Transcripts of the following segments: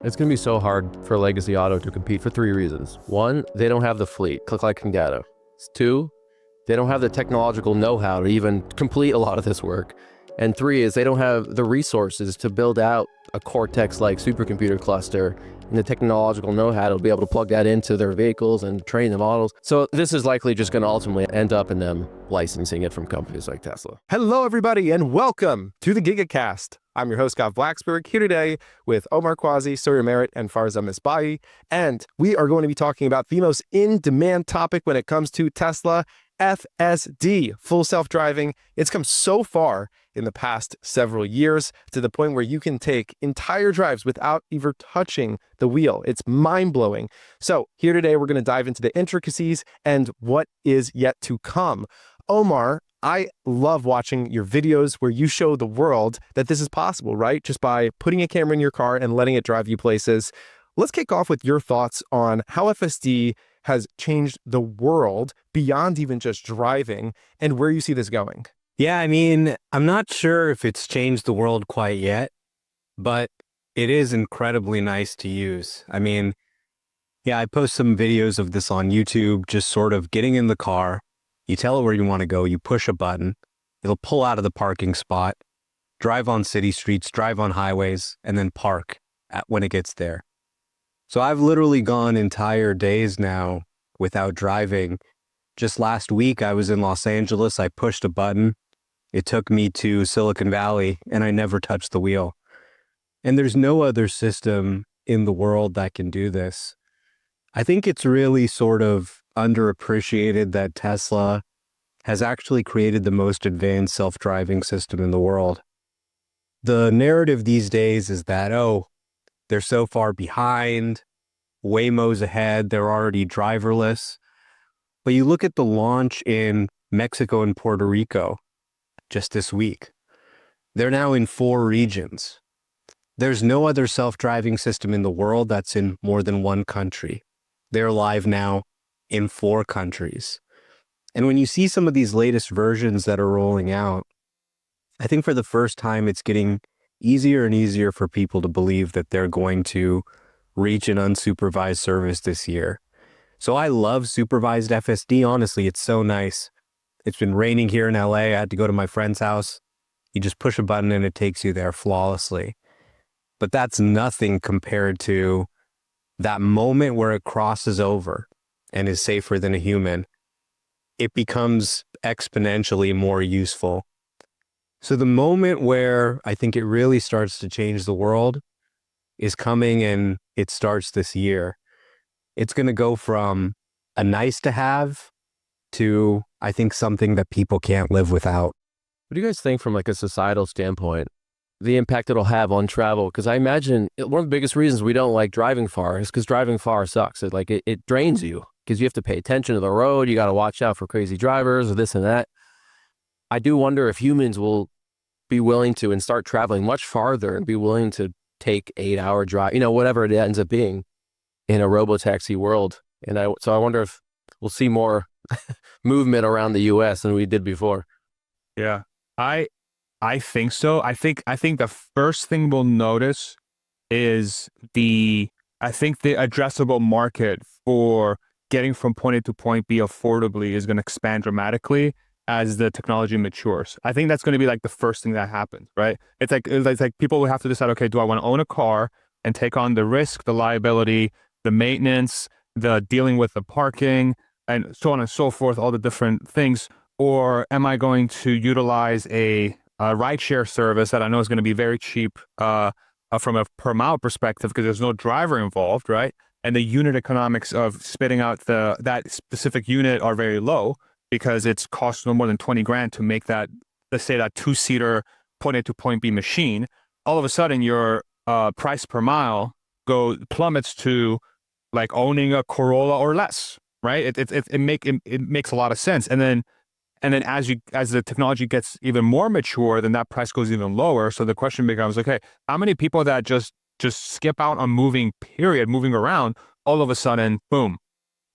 It's going to be so hard for legacy auto to compete for three reasons. One, they don't have the fleet, click like data. Two, they don't have the technological know-how to even complete a lot of this work. And three is they don't have the resources to build out a Cortex-like supercomputer cluster and the technological know-how to be able to plug that into their vehicles and train the models. So this is likely just going to ultimately end up in them licensing it from companies like Tesla. Hello, everybody, and welcome to the Gigacast. I'm your host, Scott Blacksburg, here today with Omar Quasi, Sawyer Merritt, and Farzam Misbahi. And we are going to be talking about the most in-demand topic when it comes to Tesla, FSD, full self-driving. It's come so far in the past several years to the point where you can take entire drives without even touching the wheel. It's mind-blowing. So here today, we're going to dive into the intricacies and what is yet to come. Omar, I love watching your videos where you show the world that this is possible, right? Just by putting a camera in your car and letting it drive you places. Let's kick off with your thoughts on how FSD has changed the world beyond even just driving and where you see this going. Yeah, I mean, I'm not sure if it's changed the world quite yet, but it is incredibly nice to use. I mean, yeah, I post some videos of this on YouTube, just sort of getting in the car. You tell it where you want to go, you push a button, it'll pull out of the parking spot, drive on city streets, drive on highways, and then park when it gets there. So I've literally gone entire days now without driving. Just last week, I was in Los Angeles, I pushed a button, it took me to Silicon Valley, and I never touched the wheel. And there's no other system in the world that can do this. I think it's really sort of underappreciated that Tesla has actually created the most advanced self-driving system in the world. The narrative these days is that, oh, they're so far behind, Waymo's ahead, they're already driverless. But you look at the launch in Mexico and Puerto Rico just this week. They're now in 4 regions. There's no other self-driving system in the world that's in more than one country. They're live now in 4 countries. And when you see some of these latest versions that are rolling out, I think for the first time it's getting easier and easier for people to believe that they're going to reach an unsupervised service this year. So I love supervised FSD. Honestly, it's so nice. It's been raining here in LA. I had to go to my friend's house. You just push a button and it takes you there flawlessly. But that's nothing compared to that moment where it crosses over and is safer than a human. It becomes exponentially more useful. So the moment where I think it really starts to change the world is coming, and it starts this year. It's going to go from a nice to have to, I think, something that people can't live without. What do you guys think from like a societal standpoint, the impact it'll have on travel? Because I imagine one of the biggest reasons we don't like driving far is because driving far sucks. It drains you because you have to pay attention to the road. You got to watch out for crazy drivers or this and that. I do wonder if humans will be willing to and start traveling much farther and be willing to take 8-hour drive, whatever it ends up being in a robotaxi world. And so I wonder if we'll see more movement around the US than we did before. Yeah, I think so. I think the first thing we'll notice is the addressable market for getting from point A to point B affordably is going to expand dramatically as the technology matures. I think that's going to be like the first thing that happens, right? It's like people will have to decide, okay, do I want to own a car and take on the risk, the liability, the maintenance, the dealing with the parking, and so on and so forth, all the different things, or am I going to utilize a rideshare service that I know is going to be very cheap from a per mile perspective because there's no driver involved, right? And the unit economics of spitting out that specific unit are very low because it's cost no more than 20 grand to make that, let's say that 2-seater point A to point B machine. All of a sudden your price per mile plummets to like owning a Corolla or less, right? It makes a lot of sense. And then as the technology gets even more mature, then that price goes even lower. So the question becomes, okay, how many people that just skip out on moving around, all of a sudden, boom,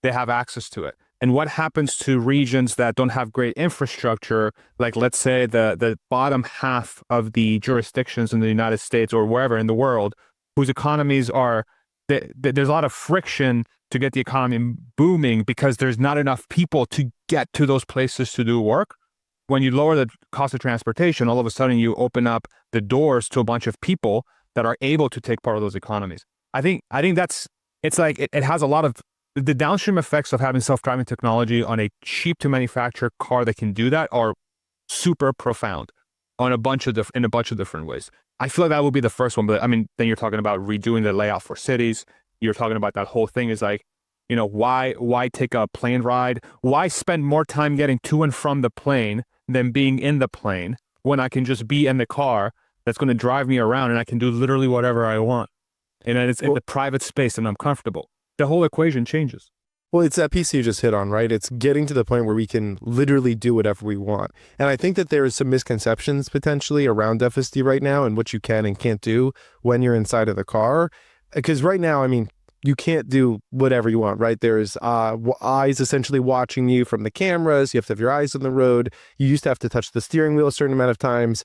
they have access to it. And what happens to regions that don't have great infrastructure, like let's say the bottom half of the jurisdictions in the United States or wherever in the world whose economies are, there's a lot of friction to get the economy booming because there's not enough people to get to those places to do work. When you lower the cost of transportation, all of a sudden you open up the doors to a bunch of people that are able to take part of those economies. I think it's like it has a lot of the downstream effects of having self-driving technology on a cheap to manufacture car that can do that are super profound in a bunch of different ways. I feel like that will be the first one, but I mean, then you're talking about redoing the layout for cities. You're talking about that whole thing is like, why take a plane ride? Why spend more time getting to and from the plane than being in the plane when I can just be in the car that's going to drive me around and I can do literally whatever I want. And it's in the private space and I'm comfortable. The whole equation changes. Well, it's that piece you just hit on, right? It's getting to the point where we can literally do whatever we want. And I think that there is some misconceptions potentially around FSD right now and what you can and can't do when you're inside of the car. Because right now, I mean, you can't do whatever you want, right? There's eyes essentially watching you from the cameras. You have to have your eyes on the road. You used to have to touch the steering wheel a certain amount of times.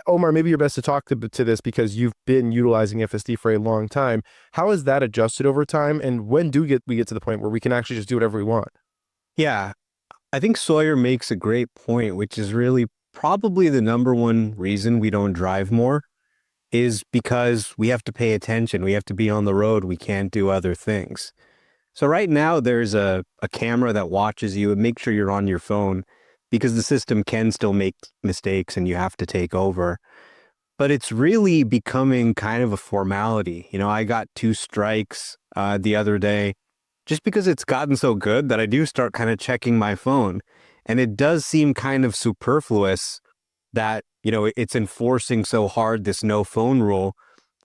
Omar, maybe you're best to talk to this because you've been utilizing FSD for a long time. How has that adjusted over time? And when we get to the point where we can actually just do whatever we want? Yeah, I think Sawyer makes a great point, which is really probably the number one reason we don't drive more is because we have to pay attention. We have to be on the road. We can't do other things. So right now there's a camera that watches you and makes sure you're on your phone because the system can still make mistakes and you have to take over. But it's really becoming kind of a formality. I got 2 strikes the other day just because it's gotten so good that I do start kind of checking my phone. And it does seem kind of superfluous that it's enforcing so hard this no phone rule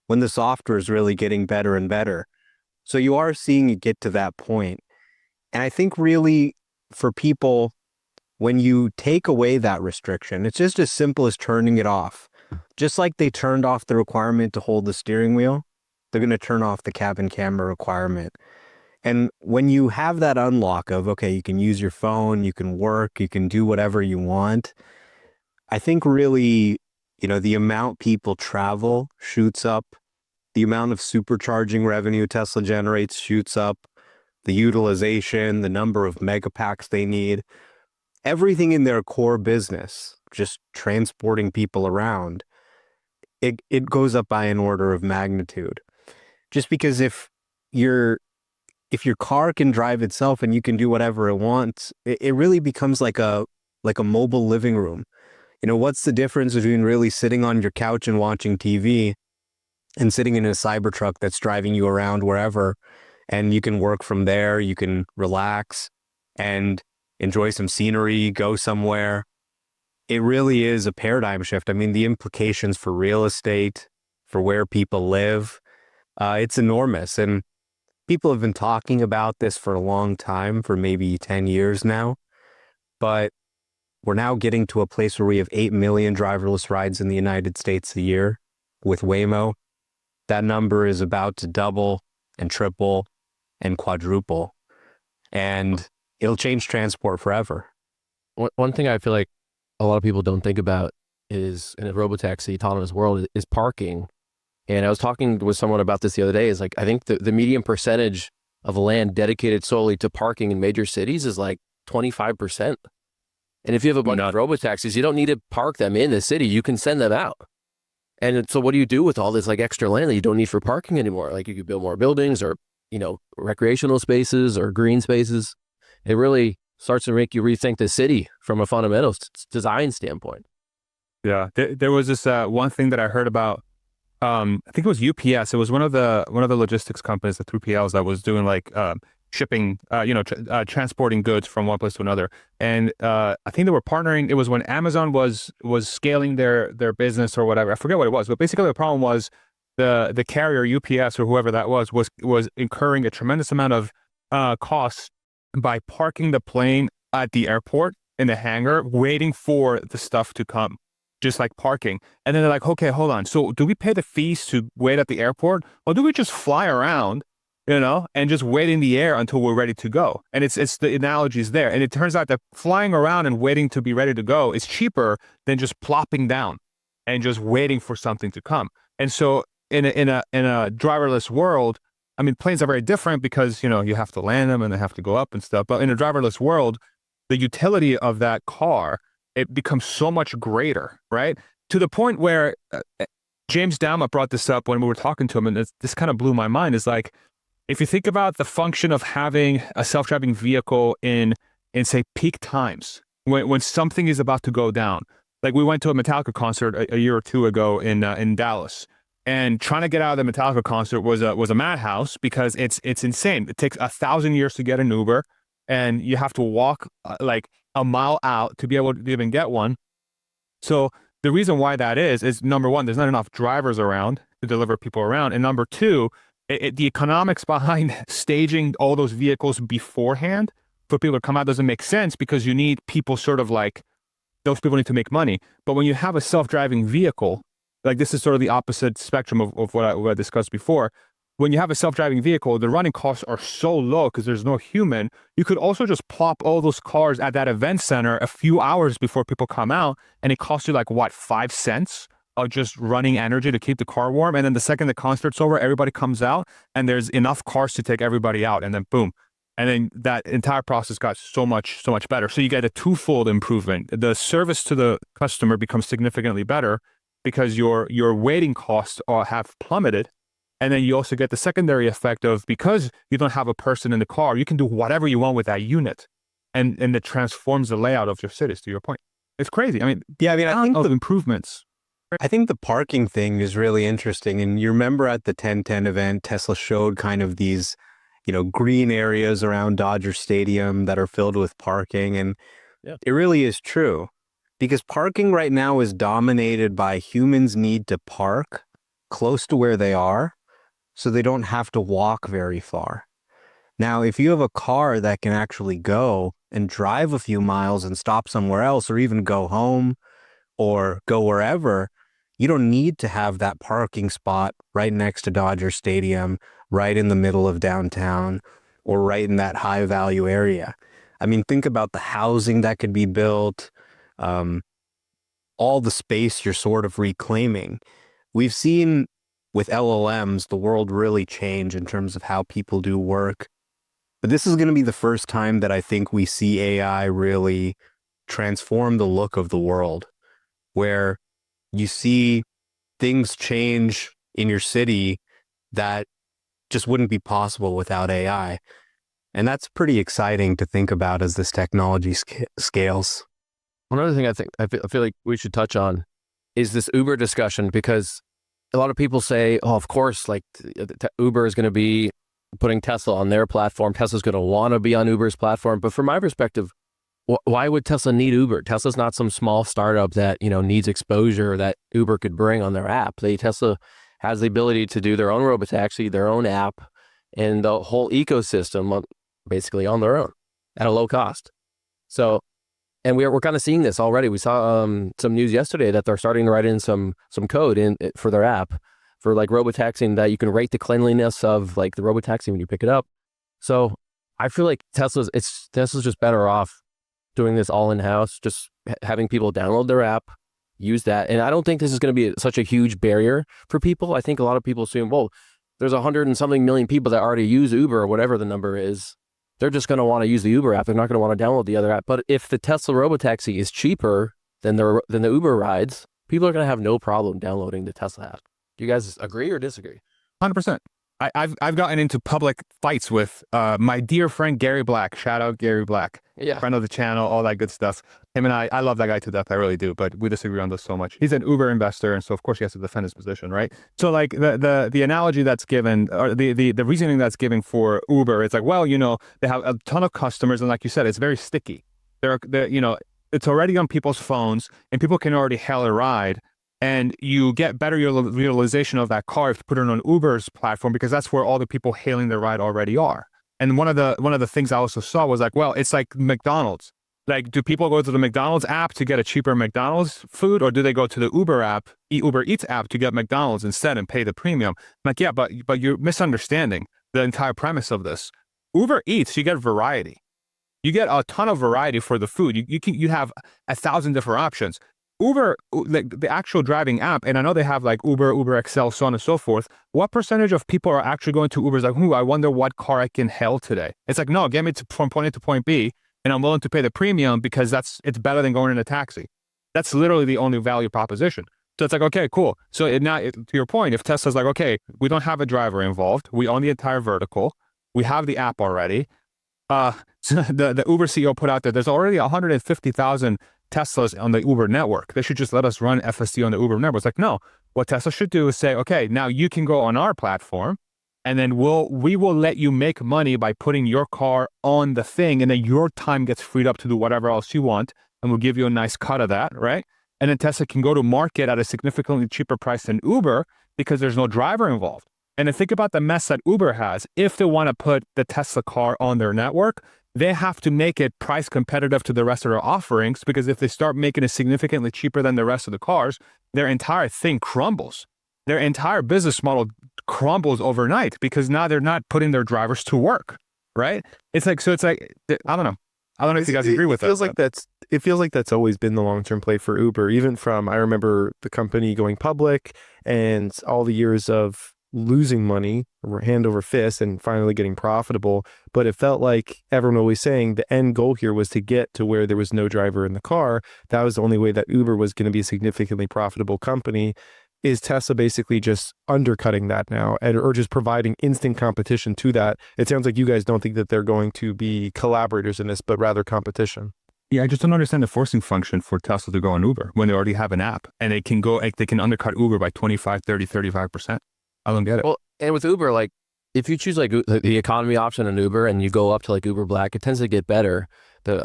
when the software is really getting better and better. So you are seeing it get to that point. And I think really for people, when you take away that restriction, it's just as simple as turning it off. Just like they turned off the requirement to hold the steering wheel, they're going to turn off the cabin camera requirement. And when you have that unlock of, okay, you can use your phone, you can work, you can do whatever you want, I think really, the amount people travel shoots up, the amount of supercharging revenue Tesla generates shoots up, the utilization, the number of megapacks they need, everything in their core business, just transporting people around, it goes up by an order of magnitude. Just because if your car can drive itself and you can do whatever it wants, it really becomes like a mobile living room. What's the difference between really sitting on your couch and watching TV and sitting in a Cybertruck that's driving you around wherever, and you can work from there, you can relax and enjoy some scenery, go somewhere. It really is a paradigm shift. I mean, the implications for real estate, for where people live, it's enormous. And people have been talking about this for a long time, for maybe 10 years now. But we're now getting to a place where we have 8 million driverless rides in the United States a year with Waymo. That number is about to double and triple and quadruple. And it'll change transport forever. One thing I feel like a lot of people don't think about is in a robotaxi autonomous world is parking. And I was talking with someone about this the other day. Is like, I think the median percentage of land dedicated solely to parking in major cities is like 25%. And if you have a bunch of robotaxis, you don't need to park them in the city. You can send them out. And so what do you do with all this like extra land that you don't need for parking anymore? Like you could build more buildings or, recreational spaces or green spaces. It really starts to make you rethink the city from a fundamental design standpoint. Yeah, there was this one thing that I heard about. I think it was UPS. It was one of the logistics companies, the 3PLs, that was doing like shipping, transporting goods from one place to another. And I think they were partnering. It was when Amazon was scaling their business or whatever. I forget what it was, but basically the problem was the carrier UPS or whoever that was incurring a tremendous amount of costs by parking the plane at the airport in the hangar, waiting for the stuff to come, just like parking. And then they're like, okay, hold on. So do we pay the fees to wait at the airport, or do we just fly around, and just wait in the air until we're ready to go? And it's the analogies there. And it turns out that flying around and waiting to be ready to go is cheaper than just plopping down and just waiting for something to come. And so in a driverless world, I mean, planes are very different because, you know, you have to land them and they have to go up and stuff. But in a driverless world, the utility of that car, it becomes so much greater, right? To the point where James Dalma brought this up when we were talking to him, and this kind of blew my mind, is like, if you think about the function of having a self-driving vehicle in say peak times, when something is about to go down, like we went to a Metallica concert a year or two ago in Dallas, and trying to get out of the Metallica concert was a madhouse because it's insane. It takes 1,000 years to get an Uber, and you have to walk like a mile out to be able to even get one. So the reason why that is number one, there's not enough drivers around to deliver people around, and number two, the economics behind staging all those vehicles beforehand for people to come out doesn't make sense because you need people sort of like, those people need to make money. But when you have a self-driving vehicle, like this is sort of the opposite spectrum of what I discussed before. When you have a self-driving vehicle, the running costs are so low because there's no human. You could also just plop all those cars at that event center a few hours before people come out, and it costs you like, what, 5 cents? Of just running energy to keep the car warm. And then the second the concert's over, everybody comes out and there's enough cars to take everybody out, and then boom. And then that entire process got so much better. So you get a twofold improvement. The service to the customer becomes significantly better because your waiting costs have plummeted. And then you also get the secondary effect of, because you don't have a person in the car, you can do whatever you want with that unit. And it transforms the layout of your cities, to your point. It's crazy. I mean, Yeah, I mean, I think of improvements. I think the parking thing is really interesting. And you remember at the 1010 event, Tesla showed kind of these, you know, green areas around Dodger Stadium that are filled with parking. And it really is true, because parking right now is dominated by humans need to park close to where they are so they don't have to walk very far. Now, if you have a car that can actually go and drive a few miles and stop somewhere else, or even go home or go wherever, you don't need to have that parking spot right next to Dodger Stadium, right in the middle of downtown, or right in that high value area. I mean, think about the housing that could be built, all the space you're sort of reclaiming. We've seen with LLMs, the world really change in terms of how people do work. But this is going to be the first time that I think we see AI really transform the look of the world, where you see things change in your city that just wouldn't be possible without AI. And that's pretty exciting to think about as this technology scales. One other thing I feel like we should touch on is this Uber discussion, because a lot of people say, oh, of course, like Uber is going to be putting Tesla on their platform. Tesla's going to want to be on Uber's platform. But from my perspective, why would Tesla need Uber? Tesla's not some small startup that, you know, needs exposure that Uber could bring on their app. Tesla has the ability to do their own robotaxi, their own app, and the whole ecosystem basically on their own at a low cost. So, and we're kind of seeing this already. We saw some news yesterday that they're starting to write in some code in for their app for like robotaxing, that you can rate the cleanliness of like the robotaxi when you pick it up. So I feel like Tesla's just better off doing this all in-house, just having people download their app, use that. And I don't think this is going to be such a huge barrier for people. I think a lot of people assume, well, there's 100 and something million people that already use Uber or whatever the number is. They're just going to want to use the Uber app. They're not going to want to download the other app. But if the Tesla robotaxi is cheaper than the Uber rides, people are going to have no problem downloading the Tesla app. Do you guys agree or disagree? 100%. I've gotten into public fights with my dear friend Gary Black. Shout out Gary Black. Yeah. Friend of the channel, all that good stuff. Him and I love that guy to death. I really do. But we disagree on this so much. He's an Uber investor, and so of course he has to defend his position, right? So like the analogy that's given, or the reasoning that's given for Uber, it's like, well, you know, they have a ton of customers, and like you said, it's very sticky. They're you know, it's already on people's phones, and people can already hail a ride. And you get better utilization of that car if you put it on Uber's platform, because that's where all the people hailing the ride already are. And one of the things I also saw was like, well, it's like McDonald's. Like, do people go to the McDonald's app to get a cheaper McDonald's food, or do they go to the Uber app, Uber Eats app, to get McDonald's instead and pay the premium? I'm like, yeah, but you're misunderstanding the entire premise of this. Uber Eats, you get variety. You get a ton of variety for the food. You have 1,000 different options. Uber, like the actual driving app, and I know they have like Uber, Uber XL, so on and so forth. What percentage of people are actually going to Uber's like, I wonder what car I can hail today? It's like, no, get me from point A to point B, and I'm willing to pay the premium because it's better than going in a taxi. That's literally the only value proposition. So it's like, okay, cool. So to your point, if Tesla's like, okay, we don't have a driver involved, we own the entire vertical, we have the app already. So the Uber CEO put out that there's already 150,000 Teslas on the Uber network. They should just let us run FSD on the Uber network. It's like, no, what Tesla should do is say, okay, now you can go on our platform, and then we will let you make money by putting your car on the thing, and then your time gets freed up to do whatever else you want, and we'll give you a nice cut of that, right? And then Tesla can go to market at a significantly cheaper price than Uber because there's no driver involved. And then think about the mess that Uber has. If they want to put the Tesla car on their network, they have to make it price competitive to the rest of their offerings, because if they start making it significantly cheaper than the rest of the cars, their entire thing crumbles. Their entire business model crumbles overnight because now they're not putting their drivers to work, right? I don't know. I don't know if you guys agree with that. It feels like that's always been the long-term play for Uber, even from, I remember the company going public and all the years of losing money hand over fist and finally getting profitable. But it felt like everyone always saying the end goal here was to get to where there was no driver in the car. That was the only way that Uber was going to be a significantly profitable company. Is Tesla basically just undercutting that now, or just providing instant competition to that? It sounds like you guys don't think that they're going to be collaborators in this, but rather competition. Yeah, I just don't understand the forcing function for Tesla to go on Uber when they already have an app and they can undercut Uber by 25, 30, 35%. I don't get it. Well, and with Uber, like if you choose like the economy option on Uber and you go up to like Uber Black, it tends to get better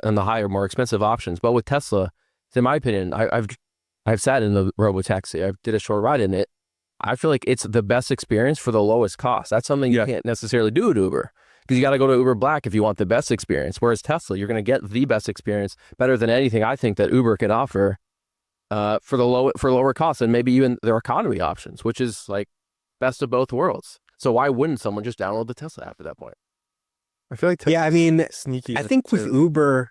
on the higher, more expensive options. But with Tesla, in my opinion, I've sat in the robotaxi. I did a short ride in it. I feel like it's the best experience for the lowest cost. That's something you can't necessarily do at Uber, because you got to go to Uber Black if you want the best experience. Whereas Tesla, you're going to get the best experience, better than anything I think that Uber can offer for lower costs, and maybe even their economy options, which is like best of both worlds. So why wouldn't someone just download the Tesla app at that point? I feel like sneaky. I think with Uber,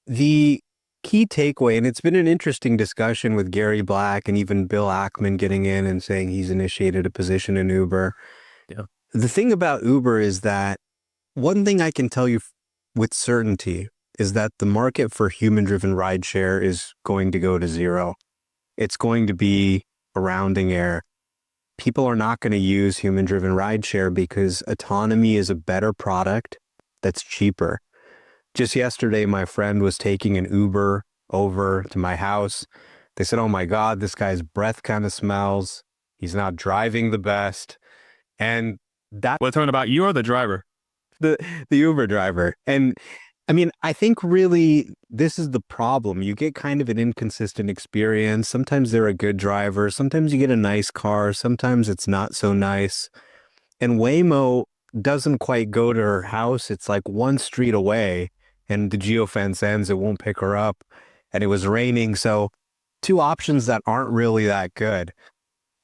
the key takeaway, and it's been an interesting discussion with Gary Black and even Bill Ackman getting in and saying he's initiated a position in Uber. Yeah. The thing about Uber is that one thing I can tell you with certainty is that the market for human-driven rideshare is going to go to zero. It's going to be a rounding error. People are not going to use human-driven rideshare because autonomy is a better product that's cheaper. Just yesterday, my friend was taking an Uber over to my house. They said, oh my God, this guy's breath kind of smells. He's not driving the best. And that... We're talking about you or the driver? The Uber driver. And I mean, I think really this is the problem. You get kind of an inconsistent experience. Sometimes they're a good driver. Sometimes you get a nice car. Sometimes it's not so nice. And Waymo doesn't quite go to her house. It's like one street away, and the geofence ends. It won't pick her up. And it was raining. So two options that aren't really that good.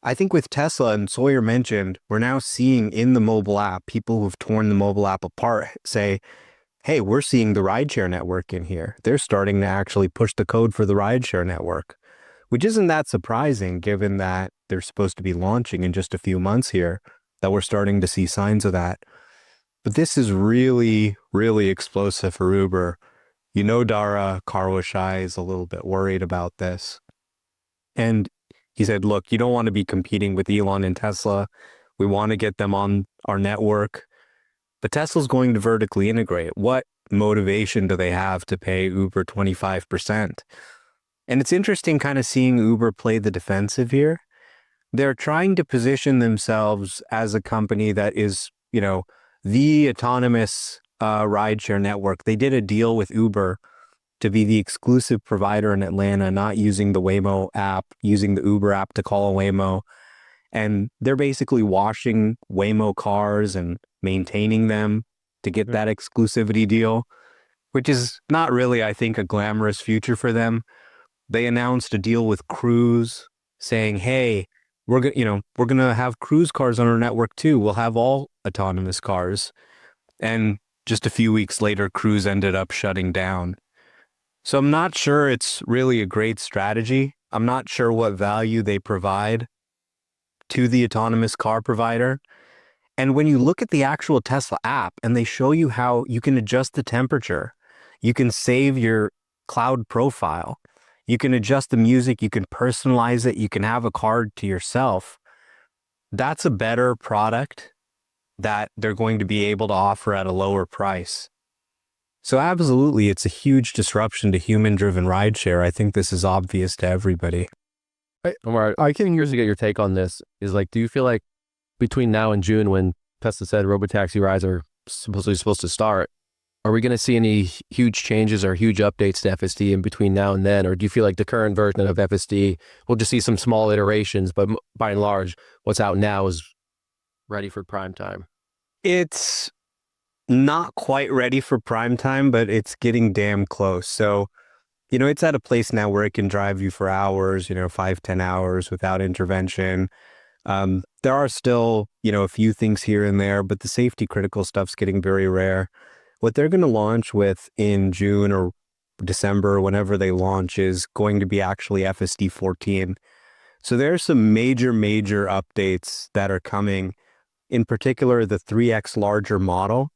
I think with Tesla, and Sawyer mentioned, we're now seeing in the mobile app, people who've torn the mobile app apart say, hey, we're seeing the rideshare network in here. They're starting to actually push the code for the rideshare network, which isn't that surprising given that they're supposed to be launching in just a few months here, that we're starting to see signs of that. But this is really, really explosive for Uber. You know, Dara Khosrowshahi is a little bit worried about this. And he said, look, you don't want to be competing with Elon and Tesla. We want to get them on our network. But Tesla's going to vertically integrate. What motivation do they have to pay Uber 25%? And it's interesting kind of seeing Uber play the defensive here. They're trying to position themselves as a company that is, you know, the autonomous rideshare network. They did a deal with Uber to be the exclusive provider in Atlanta, not using the Waymo app, using the Uber app to call a Waymo. And they're basically washing Waymo cars and maintaining them to get that exclusivity deal, which is not really, I think, a glamorous future for them. They announced a deal with Cruise saying, hey, we're going to have Cruise cars on our network too. We'll have all autonomous cars. And just a few weeks later, Cruise ended up shutting down. So I'm not sure it's really a great strategy. I'm not sure what value they provide to the autonomous car provider. And when you look at the actual Tesla app and they show you how you can adjust the temperature, you can save your cloud profile, you can adjust the music, you can personalize it, you can have a card to yourself. That's a better product that they're going to be able to offer at a lower price. So absolutely, it's a huge disruption to human-driven rideshare. I think this is obvious to everybody. Omar, I can curious to get your take on this. Is like, do you feel like between now and June, when Tesla said robotaxi rides are supposed to start, are we going to see any huge changes or huge updates to FSD in between now and then? Or do you feel like the current version of FSD, we'll just see some small iterations, but by and large, what's out now is ready for prime time? It's not quite ready for prime time, but it's getting damn close. So, it's at a place now where it can drive you for hours, 5-10 hours without intervention. There are still, a few things here and there, but the safety critical stuff's getting very rare. What they're going to launch with in June or December, whenever they launch, is going to be actually FSD 14. So there are some major updates that are coming, in particular the 3x larger model.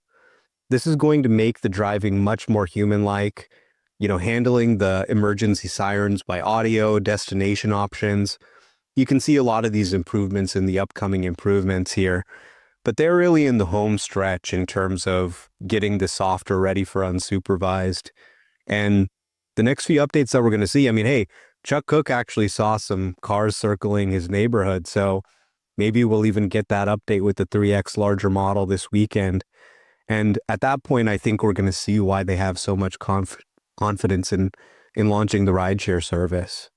This is going to make the driving much more human-like, handling the emergency sirens by audio, destination options. You can see a lot of these improvements in the upcoming improvements here, but they're really in the home stretch in terms of getting the software ready for unsupervised. And the next few updates that we're going to see, hey, Chuck Cook actually saw some cars circling his neighborhood, so maybe we'll even get that update with the 3x larger model this weekend. And at that point, I think we're going to see why they have so much confidence in launching the rideshare service.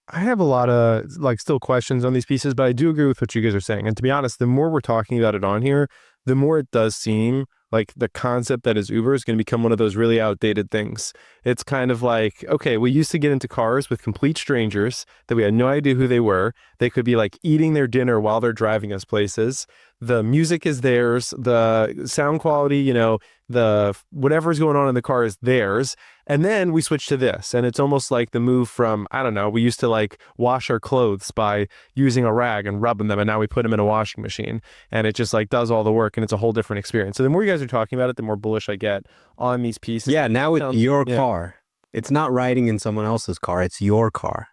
I have a lot of still questions on these pieces, but I do agree with what you guys are saying. And to be honest, the more we're talking about it on here, the more it does seem like the concept that is Uber is going to become one of those really outdated things. It's kind of like, okay, we used to get into cars with complete strangers that we had no idea who they were. They could be eating their dinner while they're driving us places. The music is theirs. The sound quality, the whatever's going on in the car is theirs. And then we switch to this. And it's almost like the move from, I don't know, we used to wash our clothes by using a rag and rubbing them. And now we put them in a washing machine. And it just does all the work. And it's a whole different experience. So the more you guys are talking about it, the more bullish I get on these pieces. Yeah, now it's your car. It's not riding in someone else's car. It's your car.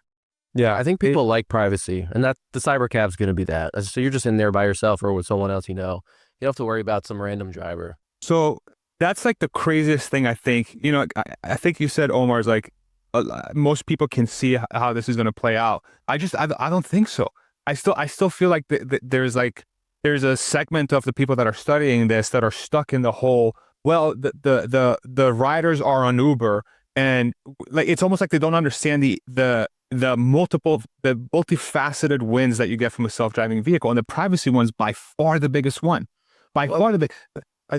Yeah, I think people like privacy, and that the cybercab's going to be that. So you're just in there by yourself or with someone else. You don't have to worry about some random driver. So that's the craziest thing, I think. I think you said, Omar, is most people can see how this is going to play out. I don't think so. I still feel like there's a segment of the people that are studying this that are stuck in the whole, well, the riders are on Uber, and it's almost like they don't understand the multifaceted wins that you get from a self-driving vehicle, and the privacy one's by far the biggest one. I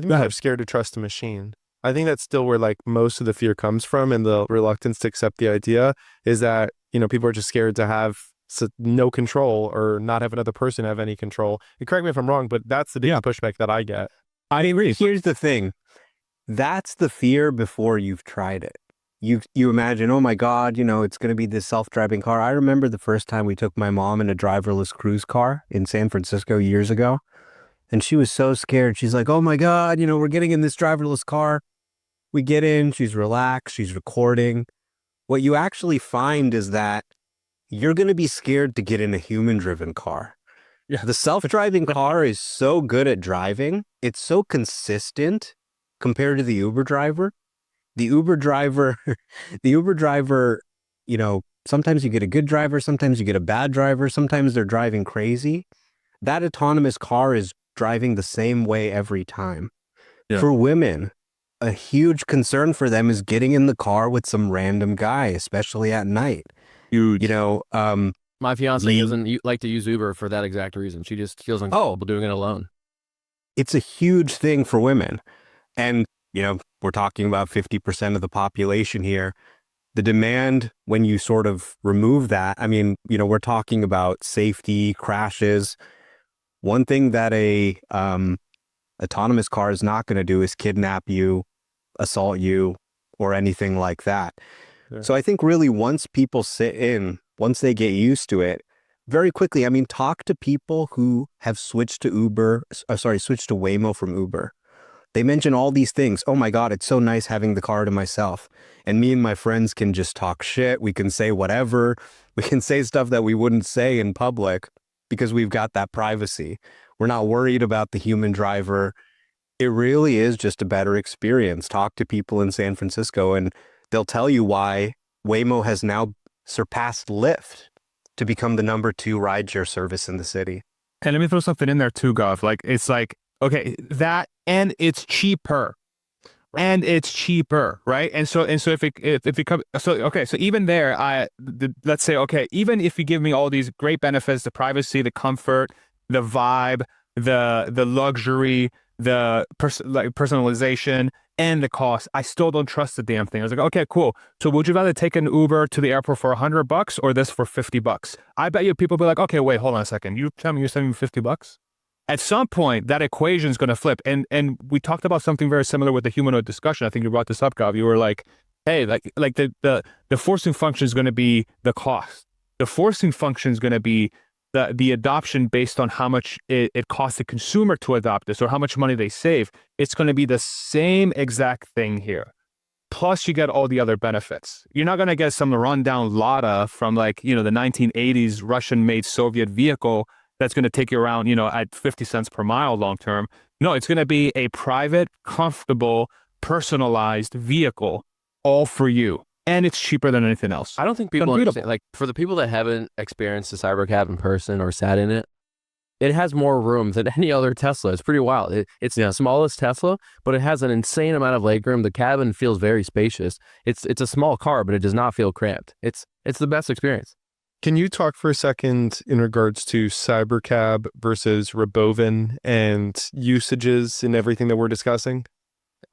think they're scared to trust a machine. I think that's still where most of the fear comes from, and the reluctance to accept the idea is that people are just scared to have no control or not have another person have any control. And correct me if I'm wrong, but that's the biggest pushback that I get. I agree. Here's the thing. That's the fear before you've tried it. You imagine, oh my God, it's going to be this self-driving car. I remember the first time we took my mom in a driverless cruise car in San Francisco years ago. And she was so scared. She's like, oh my God, we're getting in this driverless car. We get in, she's relaxed, she's recording. What you actually find is that you're going to be scared to get in a human-driven car. Yeah. The self-driving car is so good at driving. It's so consistent compared to the Uber driver. The Uber driver, sometimes you get a good driver, sometimes you get a bad driver, sometimes they're driving crazy. That autonomous car is driving the same way every time. Yeah. For women, a huge concern for them is getting in the car with some random guy, especially at night. Huge. My fiance doesn't like to use Uber for that exact reason. She just feels uncomfortable doing it alone. It's a huge thing for women. And we're talking about 50% of the population here. The demand, when you sort of remove that, we're talking about safety, crashes. One thing that a autonomous car is not going to do is kidnap you, assault you, or anything like that. So I think really once people once they get used to it, very quickly, I mean, talk to people who have switched to switched to Waymo from Uber. They mention all these things. Oh my God, it's so nice having the car to myself. And me and my friends can just talk shit. We can say whatever. We can say stuff that we wouldn't say in public because we've got that privacy. We're not worried about the human driver. It really is just a better experience. Talk to people in San Francisco and they'll tell you why Waymo has now surpassed Lyft to become the number 2 rideshare service in the city. And let me throw something in there too, Gov. Like, it's like, okay, that, and it's cheaper. And it's cheaper, right? And so if it comes, so okay, so even there, let's say, okay, even if you give me all these great benefits, the privacy, the comfort, the vibe, the luxury, the personalization, and the cost, I still don't trust the damn thing. I was like, okay, cool. So would you rather take an Uber to the airport for $100 or this for $50? I bet you people be like, okay, wait, hold on a second. You tell me you're saving me $50? At some point, that equation is going to flip. And we talked about something very similar with the humanoid discussion. I think you brought this up, Gav. You were like, hey, like the forcing function is going to be the cost. The forcing function is going to be the adoption based on how much it costs the consumer to adopt this or how much money they save. It's going to be the same exact thing here. Plus, you get all the other benefits. You're not going to get some rundown Lada from the 1980s Russian-made Soviet vehicle that's going to take you around, at 50 cents per mile long term. No, it's going to be a private, comfortable, personalized vehicle, all for you. And it's cheaper than anything else. I don't think people understand. Like, for the people that haven't experienced a Cybercab in person or sat in it, it has more room than any other Tesla. It's pretty wild. It's the smallest Tesla, but it has an insane amount of legroom. The cabin feels very spacious. It's a small car, but it does not feel cramped. It's the best experience. Can you talk for a second in regards to Cybercab versus Robovan and usages and everything that we're discussing?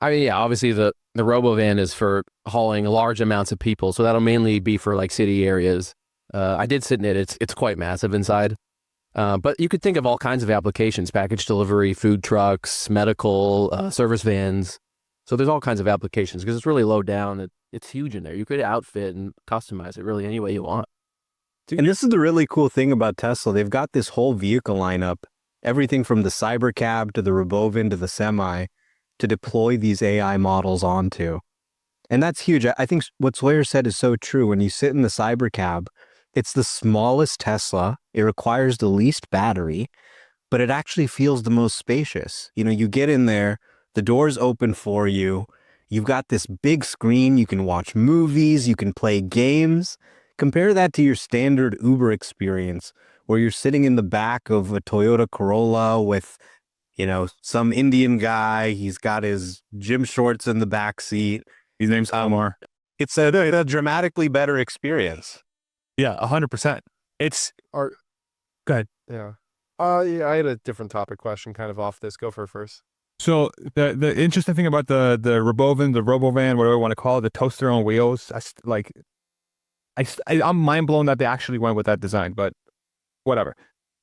I mean, yeah, obviously the Robovan is for hauling large amounts of people. So that'll mainly be for like city areas. I did sit in it. It's quite massive inside. But you could think of all kinds of applications: package delivery, food trucks, medical, service vans. So there's all kinds of applications because it's really low down. It's huge in there. You could outfit and customize it really any way you want. And this is the really cool thing about Tesla. They've got this whole vehicle lineup, everything from the Cybercab to the Robovan to the Semi, to deploy these AI models onto. And that's huge. I think what Sawyer said is so true. When you sit in the Cybercab, it's the smallest Tesla. It requires the least battery, but it actually feels the most spacious. You get in there, the doors open for you. You've got this big screen. You can watch movies. You can play games. Compare that to your standard Uber experience where you're sitting in the back of a Toyota Corolla with, some Indian guy. He's got his gym shorts in the back seat. His name's Omar. It's a dramatically better experience. Yeah, 100%. Go ahead. Yeah. Yeah, I had a different topic question kind of off this. Go for it first. So the interesting thing about the Robovan, the Robovan, whatever you want to call it, the toaster on wheels, I'm mind blown that they actually went with that design, but whatever.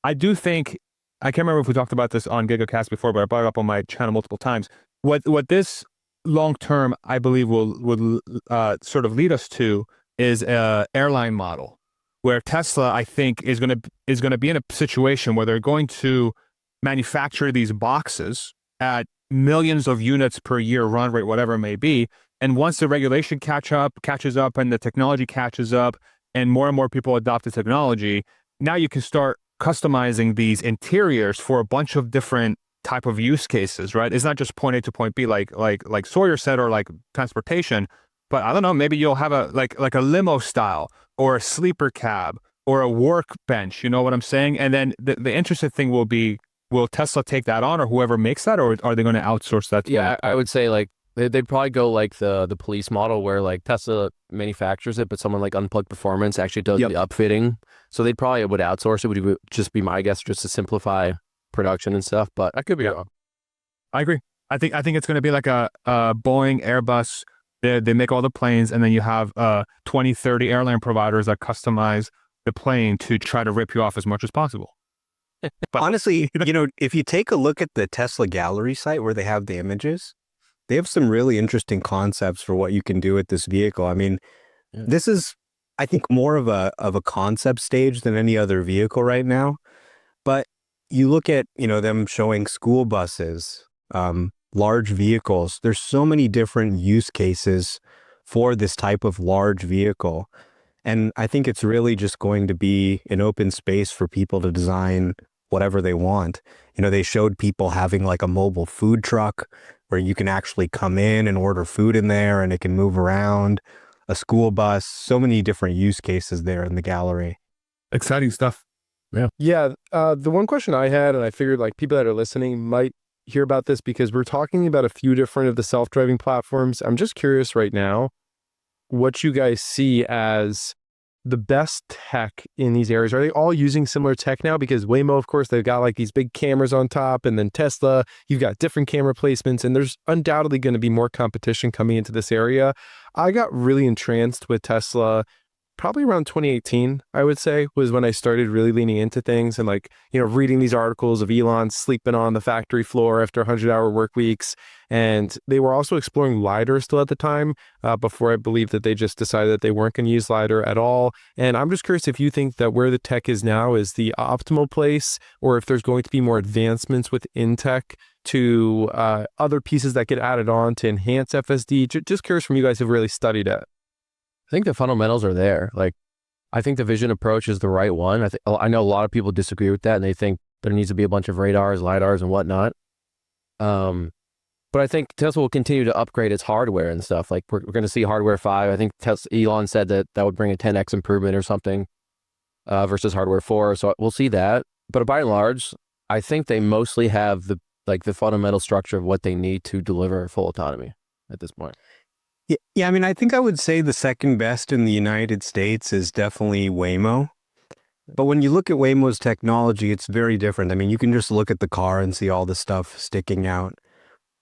I do think, I can't remember if we talked about this on Gigacast before, but I brought it up on my channel multiple times. What this long term, I believe, will sort of lead us to is a airline model where Tesla, I think, is going to be in a situation where they're going to manufacture these boxes at millions of units per year run rate, whatever it may be. And once the regulation catches up and the technology catches up and more people adopt the technology, now you can start customizing these interiors for a bunch of different type of use cases, right? It's not just point A to point B like Sawyer said, or like transportation, but I don't know, maybe you'll have a limo style or a sleeper cab or a workbench, you know what I'm saying? And then the interesting thing will be, will Tesla take that on or whoever makes that, or are they going to outsource that? Yeah, I would say they'd probably go like the police model where like Tesla manufactures it, but someone like Unplugged Performance actually does the upfitting. So they probably would outsource it, would just be my guess, just to simplify production and stuff. But I could be wrong. I agree. I think it's going to be like a Boeing, Airbus. They make all the planes, and then you have 20, 30 airline providers that customize the plane to try to rip you off as much as possible. But honestly, if you take a look at the Tesla gallery site where they have the images, they have some really interesting concepts for what you can do with this vehicle. I mean, This is, I think, more of a concept stage than any other vehicle right now. But you look at, them showing school buses, large vehicles. There's so many different use cases for this type of large vehicle. And I think it's really just going to be an open space for people to design whatever they want. They showed people having like a mobile food truck where you can actually come in and order food in there and it can move around, a school bus, so many different use cases there in the gallery. Exciting stuff. Yeah. The one question I had, and I figured like people that are listening might hear about this because we're talking about a few different of the self-driving platforms. I'm just curious right now what you guys see as the best tech in these areas. Are they all using similar tech now? Because Waymo, of course, they've got like these big cameras on top, and then Tesla, you've got different camera placements, and there's undoubtedly going to be more competition coming into this area. I got really entranced with Tesla probably around 2018, I would say, was when I started really leaning into things and like, reading these articles of Elon sleeping on the factory floor after 100-hour work weeks. And they were also exploring LiDAR still at the time, before I believe that they just decided that they weren't going to use LiDAR at all. And I'm just curious if you think that where the tech is now is the optimal place, or if there's going to be more advancements within tech to other pieces that get added on to enhance FSD. Just curious from you guys who've really studied it. I think the fundamentals are there. Like, I think the vision approach is the right one. I know a lot of people disagree with that, and they think there needs to be a bunch of radars, LiDARs, and whatnot. But I think Tesla will continue to upgrade its hardware and stuff. Like, we're going to see hardware 5. I think Elon said that would bring a 10x improvement or something versus hardware 4. So we'll see that. But by and large, I think they mostly have the fundamental structure of what they need to deliver full autonomy at this point. Yeah, I mean, I think I would say the second best in the United States is definitely Waymo. But when you look at Waymo's technology, it's very different. I mean, you can just look at the car and see all the stuff sticking out.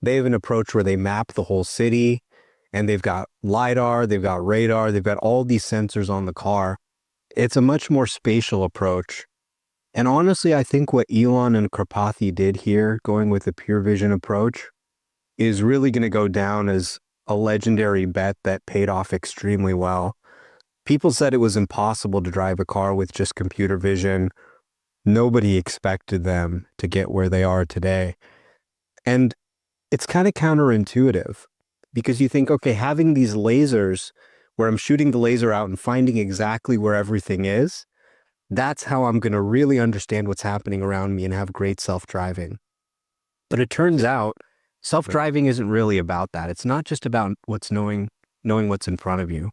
They have an approach where they map the whole city, and they've got LiDAR, they've got radar, they've got all these sensors on the car. It's a much more spatial approach. And honestly, I think what Elon and Karpathy did here, going with the pure vision approach, is really going to go down as a legendary bet that paid off extremely well. People said it was impossible to drive a car with just computer vision. Nobody expected them to get where they are today. And it's kind of counterintuitive because you think, okay, having these lasers where I'm shooting the laser out and finding exactly where everything is, that's how I'm going to really understand what's happening around me and have great self-driving. But it turns out self-driving isn't really about that. It's not just about knowing what's in front of you.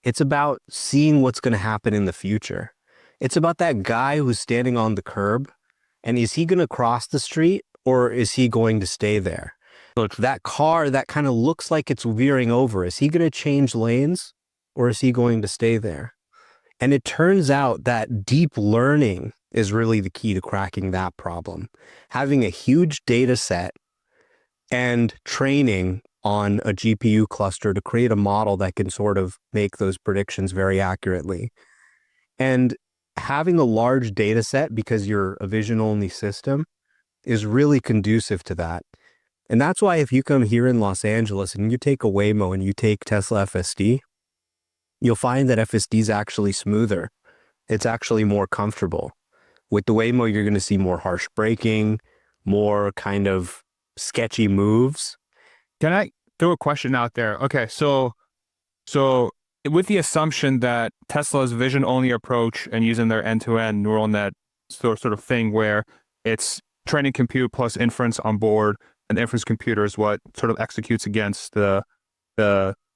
It's about seeing what's going to happen in the future. It's about that guy who's standing on the curb, and is he going to cross the street or is he going to stay there? Look, that car that kind of looks like it's veering over, is he going to change lanes or is he going to stay there? And it turns out that deep learning is really the key to cracking that problem. Having a huge data set and training on a GPU cluster to create a model that can sort of make those predictions very accurately. And having a large data set, because you're a vision-only system, is really conducive to that. And that's why if you come here in Los Angeles and you take a Waymo and you take Tesla FSD, you'll find that FSD is actually smoother. It's actually more comfortable. With the Waymo, you're going to see more harsh braking, more kind of sketchy moves. Can I throw a question out there? Okay, so with the assumption that Tesla's vision-only approach and using their end-to-end neural net sort of thing where it's training compute plus inference on board, and the inference computer is what sort of executes against the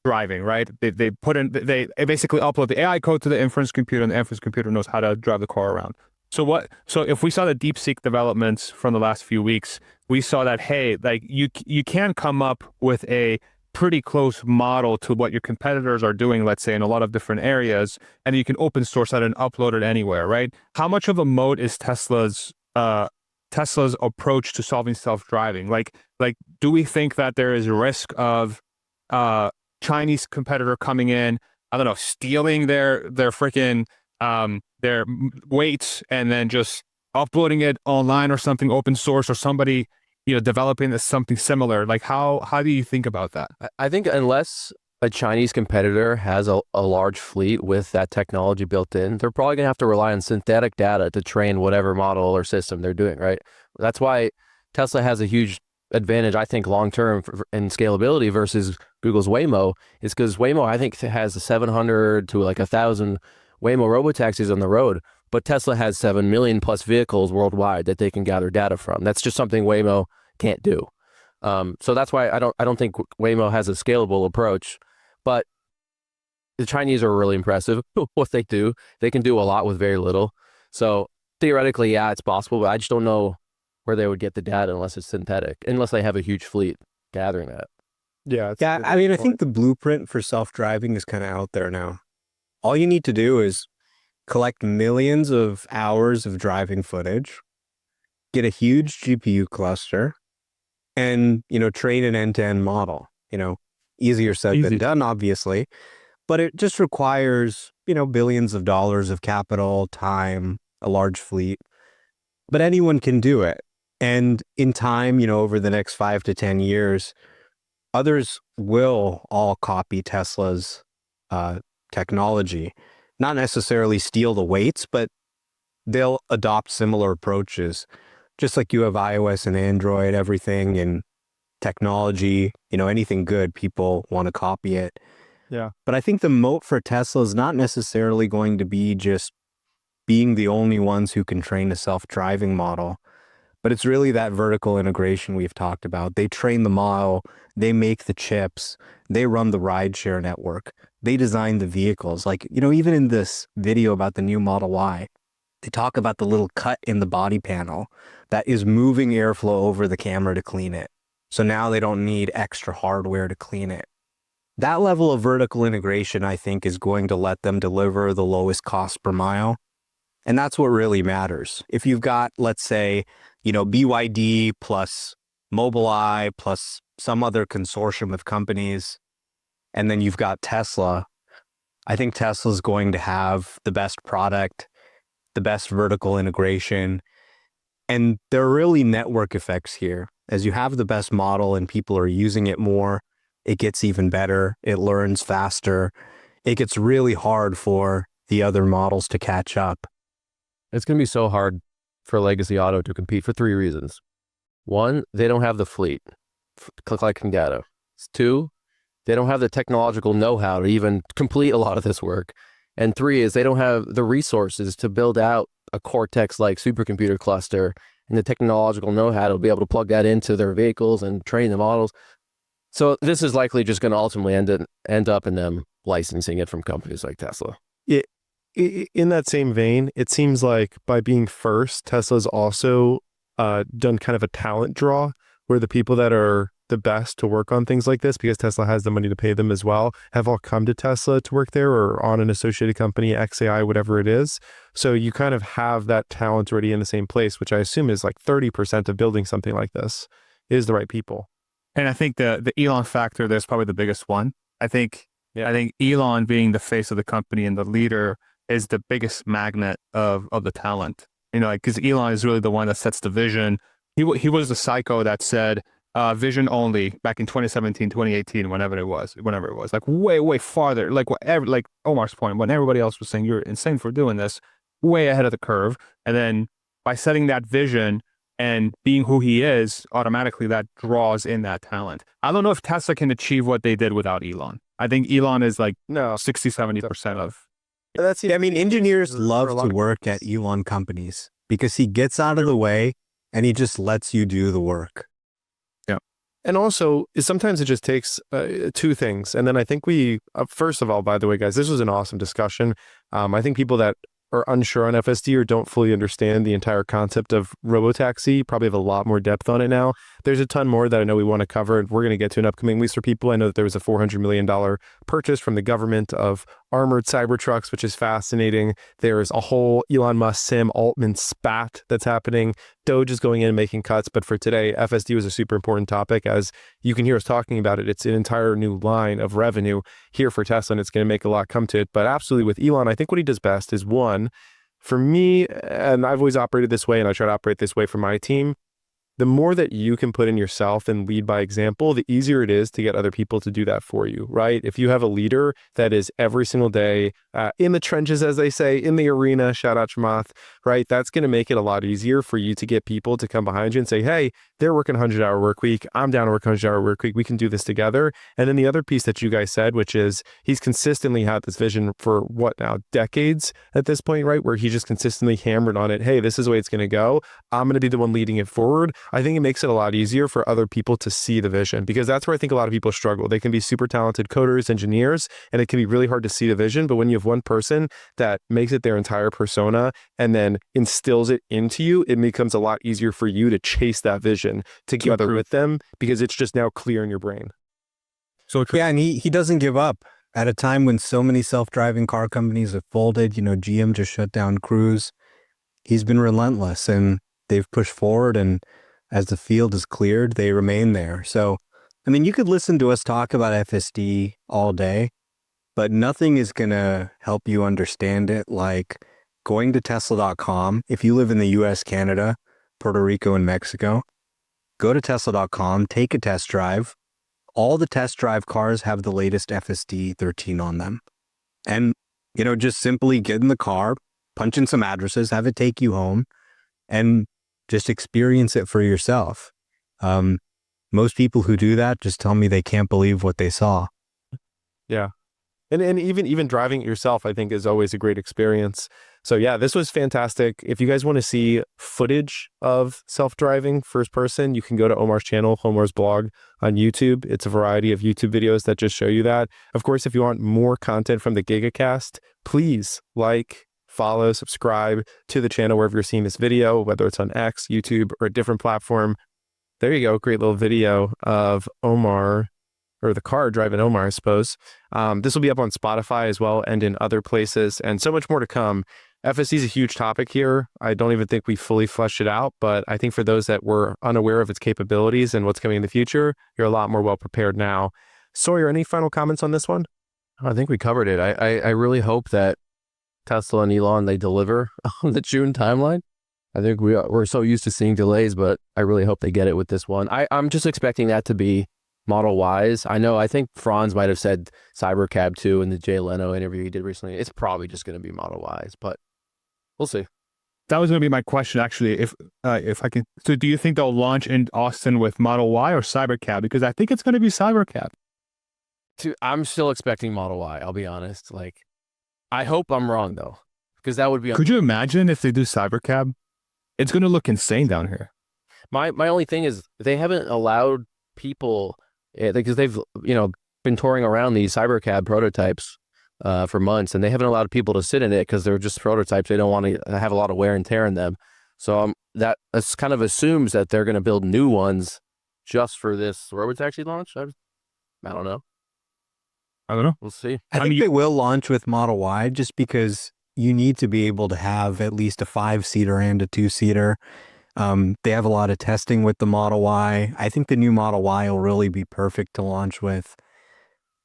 driving, right? They basically upload the AI code to the inference computer, and the inference computer knows how to drive the car around. So if we saw the DeepSeek developments from the last few weeks, we saw that, hey, like you can come up with a pretty close model to what your competitors are doing, let's say in a lot of different areas, and you can open source that and upload it anywhere, right? How much of a moat is Tesla's approach to solving self-driving? Like, do we think that there is a risk of Chinese competitor coming in, I don't know, stealing their freaking their weights and then just uploading it online or something open source, or somebody developing something similar? Like how do you think about that? I think unless a Chinese competitor has a large fleet with that technology built in, they're probably going to have to rely on synthetic data to train whatever model or system they're doing, right? That's why Tesla has a huge advantage, I think, long-term in scalability versus Google's Waymo, is because Waymo, I think, has 700 to like 1,000 Waymo robotaxis on the road, but Tesla has 7 million plus vehicles worldwide that they can gather data from. That's just something Waymo can't do. So that's why I don't think Waymo has a scalable approach. But the Chinese are really impressive. What they do, they can do a lot with very little. So theoretically, yeah, it's possible, but I just don't know where they would get the data unless it's synthetic, unless they have a huge fleet gathering that. Yeah. I mean, I think the blueprint for self-driving is kind of out there now. All you need to do is collect millions of hours of driving footage, get a huge GPU cluster, and, train an end-to-end model. Easier said than done, obviously, but it just requires, billions of dollars of capital, time, a large fleet, but anyone can do it. And in time, over the next 5 to 10 years, others will all copy Tesla's technology, not necessarily steal the weights, but they'll adopt similar approaches. Just like you have iOS and Android, everything in technology, anything good, people want to copy it. Yeah. But I think the moat for Tesla is not necessarily going to be just being the only ones who can train a self-driving model, but it's really that vertical integration we've talked about. They train the model, they make the chips, they run the rideshare network, they design the vehicles. Like, even in this video about the new Model Y, they talk about the little cut in the body panel that is moving airflow over the camera to clean it. So now they don't need extra hardware to clean it. That level of vertical integration, I think, is going to let them deliver the lowest cost per mile. And that's what really matters. If you've got, let's say, BYD plus Mobileye plus some other consortium of companies, and then you've got Tesla, I think Tesla's going to have the best product, the best vertical integration. And there are really network effects here. As you have the best model and people are using it more, it gets even better. It learns faster. It gets really hard for the other models to catch up. It's going to be so hard for legacy auto to compete for 3 reasons. 1, they don't have the fleet collecting data. 2, they don't have the technological know-how to even complete a lot of this work. And 3 is they don't have the resources to build out a Cortex-like supercomputer cluster and the technological know-how to be able to plug that into their vehicles and train the models. So this is likely just going to ultimately end up in them licensing it from companies like Tesla. In that same vein, it seems like by being first, Tesla's also done kind of a talent draw where the people that are the best to work on things like this, because Tesla has the money to pay them as well, have all come to Tesla to work there or on an associated company, XAI, whatever it is. So you kind of have that talent already in the same place, which I assume is like 30% of building something like this is the right people. And I think the Elon factor, there's probably the biggest one. I think Elon being the face of the company and the leader is the biggest magnet of the talent. Because Elon is really the one that sets the vision. He was the psycho that said vision only back in 2017, 2018, whenever it was, like way farther, like Omar's point, when everybody else was saying you're insane for doing this, way ahead of the curve. And then by setting that vision and being who he is, automatically that draws in that talent. I don't know if Tesla can achieve what they did without Elon. I think Elon is like 60-70% of. Engineers love to work at Elon companies because he gets out of the way and he just lets you do the work. Yeah. And also, sometimes it just takes 2 things. And then I think first of all, by the way, guys, this was an awesome discussion. I think people that are unsure on FSD or don't fully understand the entire concept of robotaxi probably have a lot more depth on it now. There's a ton more that I know we want to cover, and we're going to get to an upcoming release for people. I know that there was a $400 million purchase from the government of armored Cybertrucks, which is fascinating. There's a whole Elon Musk Sam Altman spat that's happening. Doge is going in and making cuts, but for today, FSD was a super important topic. As you can hear us talking about it, it's an entire new line of revenue here for Tesla, and it's going to make a lot come to it. But absolutely with Elon, I think what he does best is, one, for me, and I've always operated this way, and I try to operate this way for my team, the more that you can put in yourself and lead by example, the easier it is to get other people to do that for you, right? If you have a leader that is every single day in the trenches, as they say, in the arena, shout out Chamath, right? That's going to make it a lot easier for you to get people to come behind you and say, hey, they're working 100-hour work week. I'm down to work 100-hour work week. We can do this together. And then the other piece that you guys said, which is he's consistently had this vision for what now, decades at this point, right? Where he just consistently hammered on it. Hey, this is the way it's going to go. I'm going to be the one leading it forward. I think it makes it a lot easier for other people to see the vision, because that's where I think a lot of people struggle. They can be super talented coders, engineers, and it can be really hard to see the vision. But when you have one person that makes it their entire persona and then instills it into you, it becomes a lot easier for you to chase that vision together with them, because it's just now clear in your brain. So Yeah, and he doesn't give up. At a time when so many self-driving car companies have folded, GM just shut down Cruise. He's been relentless, and they've pushed forward, and as the field is cleared, they remain there. So, I mean, you could listen to us talk about FSD all day, but nothing is going to help you understand it like going to Tesla.com. If you live in the US, Canada, Puerto Rico, and Mexico, go to Tesla.com, take a test drive. All the test drive cars have the latest FSD 13 on them. And, just simply get in the car, punch in some addresses, have it take you home, and just experience it for yourself. Most people who do that just tell me they can't believe what they saw. Yeah. And even driving it yourself, I think, is always a great experience. So yeah, this was fantastic. If you guys want to see footage of self-driving first person, you can go to Omar's channel, Omar's blog on YouTube. It's a variety of YouTube videos that just show you that. Of course, if you want more content from the Gigacast, please like, follow, subscribe to the channel wherever you're seeing this video, whether it's on X, YouTube, or a different platform. There you go. Great little video of Omar, or the car driving Omar, I suppose. This will be up on Spotify as well, and in other places, and so much more to come. FSD is a huge topic here. I don't even think we fully fleshed it out, but I think for those that were unaware of its capabilities and what's coming in the future, you're a lot more well prepared now. Sawyer, any final comments on this one? I think we covered it. I really hope that Tesla and Elon, they deliver on the June timeline. I think we're so used to seeing delays, but I really hope they get it with this one. I'm just expecting that to be Model Ys. I think Franz might have said Cybercab 2 in the Jay Leno interview he did recently. It's probably just going to be Model Ys, but we'll see. that was going to be my question, actually. If I can, so do you think they'll launch in Austin with Model Y or Cybercab? Because I think it's going to be Cybercab. I'm still expecting Model Y. I'll be honest. I hope I'm wrong though, because that would be. Could you imagine if they do Cybercab? It's going to look insane down here. My only thing is they haven't allowed people, because they've been touring around these Cybercab prototypes for months, and they haven't allowed people to sit in it because they're just prototypes. They don't want to have a lot of wear and tear in them. So that kind of assumes that they're going to build new ones just for this robotaxi launch. I don't know. We'll see. I think they will launch with Model Y just because you need to be able to have at least a 5-seater and a 2-seater. They have a lot of testing with the Model Y. I think the new Model Y will really be perfect to launch with.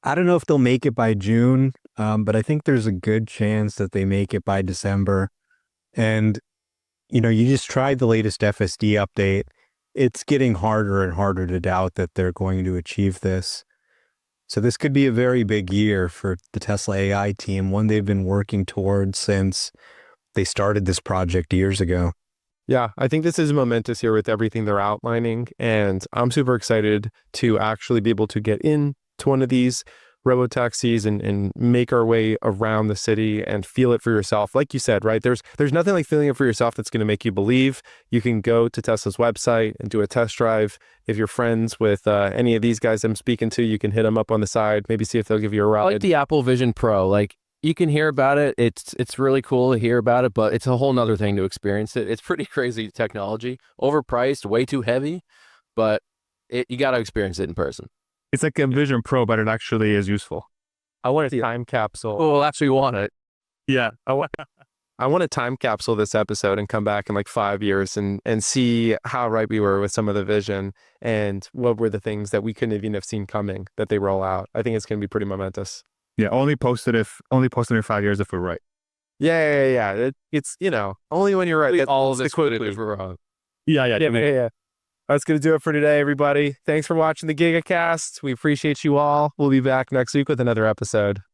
I don't know if they'll make it by June, but I think there's a good chance that they make it by December. And, you just tried the latest FSD update. It's getting harder and harder to doubt that they're going to achieve this. So this could be a very big year for the Tesla AI team, one they've been working towards since they started this project years ago. Yeah, I think this is momentous here with everything they're outlining, and I'm super excited to actually be able to get into one of these robotaxis and make our way around the city and feel it for yourself. Like you said, right? There's nothing like feeling it for yourself that's going to make you believe. You can go to Tesla's website and do a test drive. If you're friends with any of these guys I'm speaking to, you can hit them up on the side, maybe see if they'll give you a ride. I like the Apple Vision Pro. You can hear about it. It's really cool to hear about it, but it's a whole nother thing to experience it. It's pretty crazy technology, overpriced, way too heavy, but you got to experience it in person. It's like a Vision Pro, but it actually is useful. I want a time capsule. Well, actually want it. Yeah. I want a time capsule this episode and come back in 5 years and see how right we were with some of the vision and what were the things that we couldn't even have seen coming that they roll out. I think it's going to be pretty momentous. Yeah. Only post it in 5 years if we're right. Yeah. It's only when you're right. All of this if we're wrong. Yeah. That's going to do it for today, everybody. Thanks for watching the Gigacast. We appreciate you all. We'll be back next week with another episode.